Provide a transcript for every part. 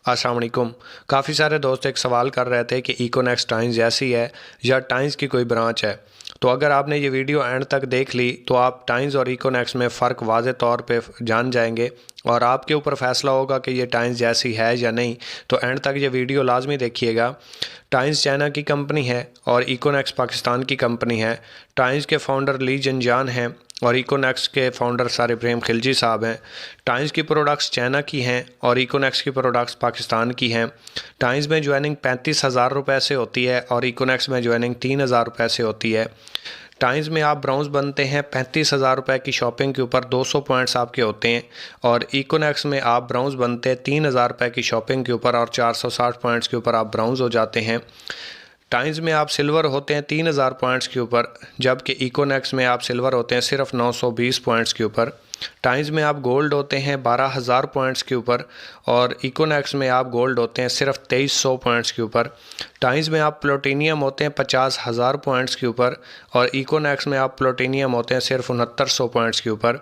अस्सलाम वालेकुम। काफ़ी सारे दोस्त एक सवाल कर रहे थे कि इकोनेक्स टाइम्स जैसी है या टाइम्स की कोई ब्रांच है। तो अगर आपने ये वीडियो एंड तक देख ली तो आप टाइम्स और इकोनेक्स में फ़र्क वाज़े तौर पे जान जाएंगे और आपके ऊपर फ़ैसला होगा कि ये टाइम्स जैसी है या नहीं। तो एंड तक ये वीडियो लाजमी देखिएगा। टाइम्स चाइना की कंपनी है और इकोनेक्स पाकिस्तान की कंपनी है। टाइम्स के फाउंडर ली जंजान हैं और इकोनेक्स के फाउंडर सार इब्राहिम खिलजी साहब हैं। टाइम्स की प्रोडक्ट्स चाइना की हैं और इकोनेक्स की प्रोडक्ट्स पाकिस्तान की हैं। टाइम्स में ज्वाइनिंग 35,000 रुपये से होती है और इकोनेक्स में ज्वाइनिंग 3,000 रुपये से होती है। टाइम्स में आप ब्राउन्स बनते हैं 35,000 रुपये की शॉपिंग के ऊपर 200 पॉइंट्स आपके होते हैं और इकोनेक्स में आप ब्राउन्स बनते हैं 3,000 रुपये की शॉपिंग के ऊपर और 460 पॉइंट्स के ऊपर आप ब्राउन्स हो जाते हैं। टाइम्स में आप सिल्वर होते हैं 3,000 पॉइंट्स के ऊपर, जबकि इकोनेक्स में आप सिल्वर होते हैं सिर्फ 920 पॉइंट्स के ऊपर। टाइम्स में आप गोल्ड होते हैं 12,000 पॉइंट्स के ऊपर और इकोनेक्स में आप गोल्ड होते हैं सिर्फ 2,300 पॉइंट्स के ऊपर। टाइम्स में आप प्लूटोनियम होते हैं 50,000 पॉइंट्स के ऊपर और इकोनेक्स में आप प्लूटोनियम होते हैं सिर्फ 6900 पॉइंट्स के ऊपर।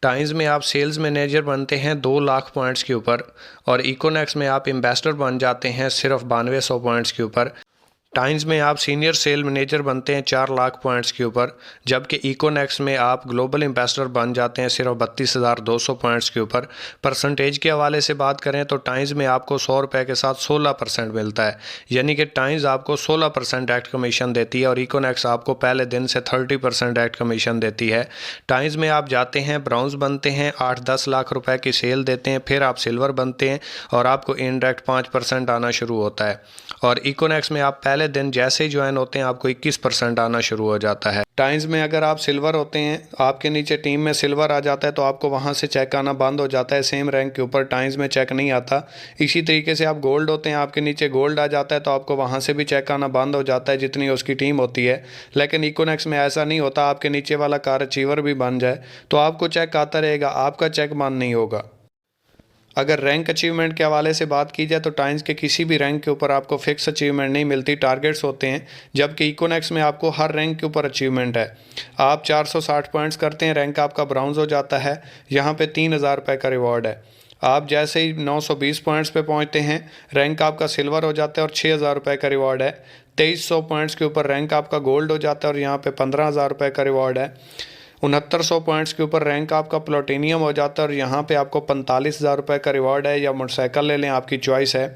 टाइम्स में आप सेल्स मैनेजर बनते हैं 2 लाख पॉइंट्स के ऊपर और इकोनेक्स में आप एम्बेसडर बन जाते हैं सिर्फ 9200 पॉइंट्स के ऊपर। टाइम्स में आप सीनियर सेल मैनेजर बनते हैं 4 लाख पॉइंट्स के ऊपर, जबकि इकोनेक्स में आप ग्लोबल एम्बेसडर बन जाते हैं सिर्फ 32,200 पॉइंट्स के ऊपर। परसेंटेज के हवाले से बात करें तो टाइम्स में आपको 100 रुपये के साथ 16% मिलता है, यानी कि टाइम्स आपको 16% डायरेक्ट कमीशन देती है और इकोनेक्स आपको पहले दिन से 30% डायरेक्ट कमीशन देती है। टाइम्स में आप जाते हैं ब्राउन्स बनते हैं 8-10 लाख रुपए की सेल देते हैं, फिर आप सिल्वर बनते हैं और आपको इनडायरेक्ट 5% आना शुरू होता है और इकोनेक्स में आप पहले दिन जैसे ही ज्वाइन होते हैं आपको 21% आना शुरू हो जाता है। टाइम्स में अगर आप सिल्वर होते हैं, आपके नीचे टीम में सिल्वर आ जाता है तो आपको वहां से चेक आना बंद हो जाता है, सेम रैंक के ऊपर टाइम्स में चेक नहीं आता। इसी तरीके से आप गोल्ड होते हैं, आपके नीचे गोल्ड आ जाता है तो आपको वहां से भी चेक आना बंद हो जाता है जितनी उसकी टीम होती है। लेकिन इकोनेक्स में ऐसा नहीं होता, आपके नीचे वाला कार अचीवर भी बन जाए तो आपको चेक आता रहेगा, आपका चेक बंद नहीं होगा। अगर रैंक अचीवमेंट के हवाले से बात की जाए तो टाइम्स के किसी भी रैंक के ऊपर आपको फिक्स अचीवमेंट नहीं मिलती, टारगेट्स होते हैं, जबकि इकोनेक्स में आपको हर रैंक के ऊपर अचीवमेंट है। आप 460 पॉइंट्स करते हैं, रैंक आपका ब्राउन्स हो जाता है, यहाँ पे 3,000 रुपये का रिवॉर्ड है। आप जैसे ही 920 पॉइंट्स पे पहुँचते हैं, रैंक आपका सिल्वर हो जाता है और 6,000 रुपये का रिवॉर्ड है। 2,300 पॉइंट्स के ऊपर रैंक आपका गोल्ड हो जाता है और यहाँ पे 15,000 रुपये का रिवॉर्ड है। 6900 पॉइंट्स के ऊपर रैंक आपका प्लूटोनियम हो जाता है और यहाँ पे आपको 45,000 रुपये का रिवॉर्ड है, या मोटरसाइकिल ले लें, आपकी चॉइस है।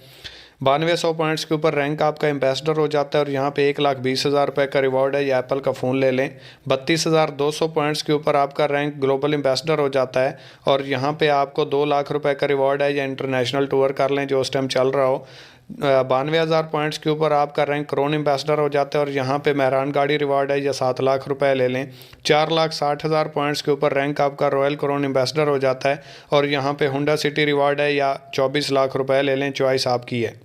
9200 पॉइंट्स के ऊपर रैंक आपका एम्बेसडर हो जाता है और यहाँ पे 1,20,000 रुपये का रिवॉर्ड है, या एप्पल का फ़ोन ले लें। 32,200 पॉइंट्स के ऊपर आपका रैंक ग्लोबल एम्बेसडर हो जाता है और यहाँ पे आपको 2 लाख रुपये का रिवॉर्ड है, या इंटरनेशनल टूर कर लें जो उस टाइम चल रहा हो। 92,000 पॉइंट्स के ऊपर आपका रैंक क्रोन एम्बेसडर हो जाता है और यहाँ पे मेहरान गाड़ी रिवार्ड है, या 7 लाख रुपए ले लें। 4,60,000 पॉइंट्स के ऊपर रैंक आपका रॉयल क्रोन एम्बेसडर हो जाता है और यहाँ पे हुंडा सिटी रिवार्ड है, या 24 लाख रुपए ले लें, चॉइस आपकी है।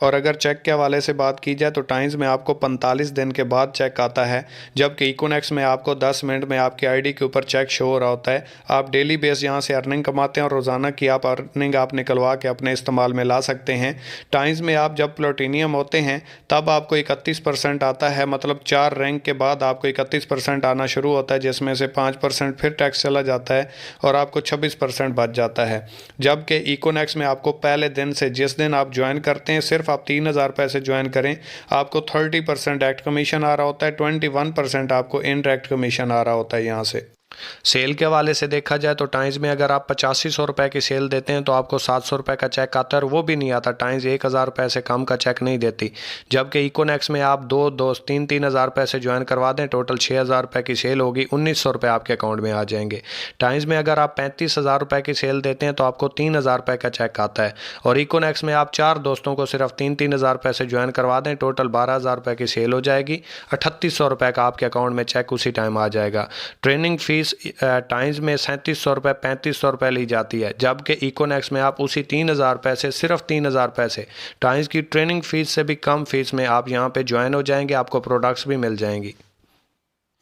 और अगर चेक के हवाले से बात की जाए तो टाइम्स में आपको 45 दिन के बाद चेक आता है, जबकि इकोनेक्स में आपको 10 मिनट में आपकी आईडी के ऊपर चेक शो हो रहा होता है। आप डेली बेस यहाँ से अर्निंग कमाते हैं और रोज़ाना की आप अर्निंग आप निकलवा के अपने इस्तेमाल में ला सकते हैं। टाइम्स में आप जब प्लूटोनियम होते हैं तब आपको 31% आता है, मतलब 4 रैंक के बाद आपको 31% आना शुरू होता है, जिसमें से 5% फिर टैक्स चला जाता है और आपको 26% बच जाता है। जबकि इकोनेक्स में आपको पहले दिन से, जिस दिन आप ज्वाइन करते हैं, सिर्फ आप 3,000 रुपये से ज्वाइन करें, आपको 30% डायरेक्ट कमीशन आ रहा होता है, 21% आपको इनडायरेक्ट कमीशन आ रहा होता है। यहाँ से सेल के हवाले से देखा जाए तो टाइम्स में अगर आप 8500 रुपये की सेल देते हैं तो आपको 700 रुपये का चेक आता है और वो भी नहीं आता। टाइम्स 1,000 रुपये से कम का चेक नहीं देती, जबकि इकोनेक्स में आप 3,000 रुपये से ज्वाइन करवा दें, टोटल 6,000 रुपये की सेल होगी, 1,900 रुपये आपके अकाउंट में आ जाएंगे। टाइम्स में अगर आप 35,000 रुपये की सेल देते हैं तो आपको 3,000 रुपये का चेक आता है और इकोनेक्स में आप 4 दोस्तों को सिर्फ 3,000 रुपये से ज्वाइन करवा दें, टोटल 12,000 रुपये की सेल हो जाएगी, 3,800 रुपये का आपके अकाउंट में चेक उसी टाइम आ जाएगा। ट्रेनिंग फीस टाइम्स में 3,700 रुपये 3,500 रुपये ली जाती है, जबकि इकोनेक्स में आप उसी 3,000 रुपये से, सिर्फ 3,000 रुपये से, टाइम्स की ट्रेनिंग फीस से भी कम फीस में आप यहाँ पे ज्वाइन हो जाएंगे, आपको प्रोडक्ट्स भी मिल जाएंगी।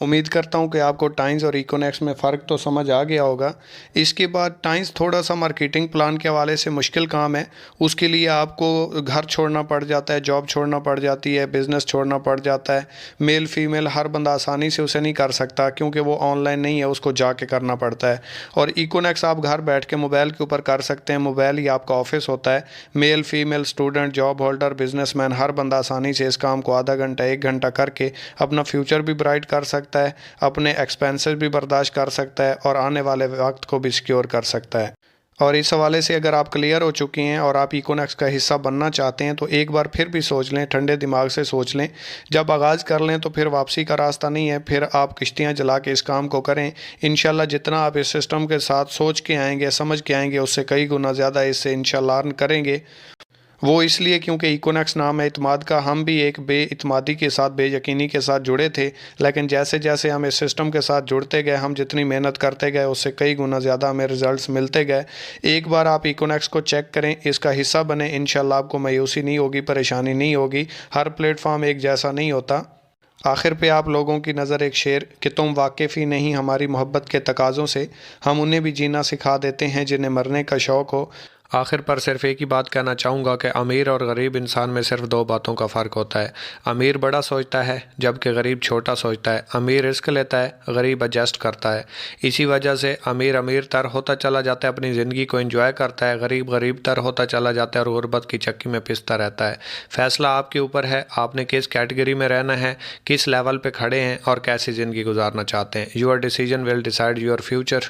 उम्मीद करता हूँ कि आपको टाइम्स और इकोनेक्स में फ़र्क तो समझ आ गया होगा। इसके बाद टाइम्स थोड़ा सा मार्केटिंग प्लान के हवाले से मुश्किल काम है। उसके लिए आपको घर छोड़ना पड़ जाता है, जॉब छोड़ना पड़ जाती है, बिज़नेस छोड़ना पड़ जाता है। मेल फीमेल हर बंदा आसानी से उसे नहीं कर सकता, क्योंकि वो ऑनलाइन नहीं है, उसको जाके करना पड़ता है। और इकोनेक्स आप घर बैठ के मोबाइल के ऊपर कर सकते हैं। मोबाइल ही आपका ऑफिस होता है। Male female, student, job holder, businessman, हर बंदा आसानी से इस काम को आधा घंटा 1 घंटा करके अपना फ्यूचर भी ब्राइट कर सकता है, अपने एक्सपेंसेस भी बर्दाश्त कर सकता है और आने वाले वक्त को भी सिक्योर कर सकता है। और इस हवाले से अगर आप क्लियर हो चुके हैं और आप इकोनेक्स का हिस्सा बनना चाहते हैं तो एक बार फिर भी सोच लें, ठंडे दिमाग से सोच लें। जब आगाज़ कर लें तो फिर वापसी का रास्ता नहीं है, फिर आप किश्तियाँ जला के इस काम को करें। इंशाल्लाह जितना आप इस सिस्टम के साथ सोच के आएंगे, समझ के आएंगे, उससे कई गुना ज़्यादा इससे इंशाल्लाह अर्न करेंगे। वो इसलिए क्योंकि इकोनेक्स नाम है इत्माद का। हम भी एक बेइत्मादी के साथ, बेयकीनी के साथ जुड़े थे, लेकिन जैसे जैसे हम इस सिस्टम के साथ जुड़ते गए, हम जितनी मेहनत करते गए उससे कई गुना ज़्यादा हमें रिजल्ट्स मिलते गए। एक बार आप इकोनेक्स को चेक करें, इसका हिस्सा बने, इंशाल्लाह आपको मायूसी नहीं होगी, परेशानी नहीं होगी। हर प्लेटफॉर्म एक जैसा नहीं होता। आखिर पे आप लोगों की नज़र एक शेर कि तुम वाकिफ़ ही नहीं हमारी मोहब्बत के तकाज़ों से, हम उन्हें भी जीना सिखा देते हैं जिन्हें मरने का शौक़ हो। आखिर पर सिर्फ एक ही बात कहना चाहूँगा कि अमीर और गरीब इंसान में सिर्फ दो बातों का फ़र्क होता है। अमीर बड़ा सोचता है जबकि गरीब छोटा सोचता है। अमीर रिस्क लेता है, गरीब एडजस्ट करता है। इसी वजह से अमीर अमीर तर होता चला जाता है, अपनी ज़िंदगी को एंजॉय करता है। गरीब गरीब तर होता चला जाता है और गुर्बत की चक्की में पिसता रहता है। फ़ैसला आपके ऊपर है, आपने किस कैटेगरी में रहना है, किस लेवल पे खड़े हैं और कैसी ज़िंदगी गुजारना चाहते हैं। Your decision will decide your future.